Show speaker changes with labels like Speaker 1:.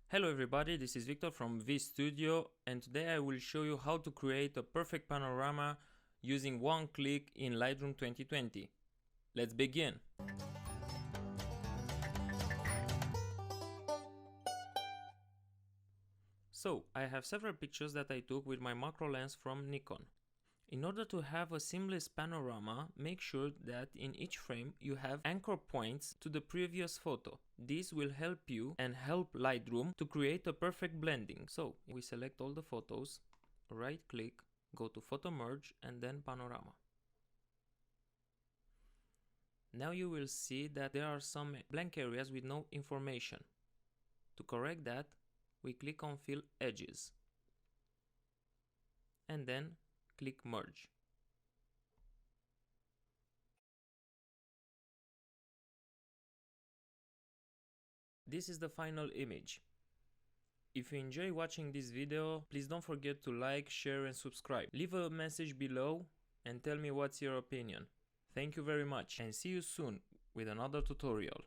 Speaker 1: Hello everybody, this is Victor from VStudio, and today I will show you how to create a perfect panorama using one click in Lightroom 2020. Let's begin! So, I have several pictures that I took with my macro lens from Nikon. In order to have a seamless panorama, make sure that in each frame you have anchor points to the previous photo. This will help you and help Lightroom to create a perfect blending. So we select all the photos, right click, go to photo merge and then panorama. Now you will see that there are some blank areas with no information. To correct that, we click on fill edges and then click merge. This is the final image. If you enjoy watching this video, please don't forget to like, share and subscribe. Leave a message below and tell me what's your opinion. Thank you very much and see you soon with another tutorial.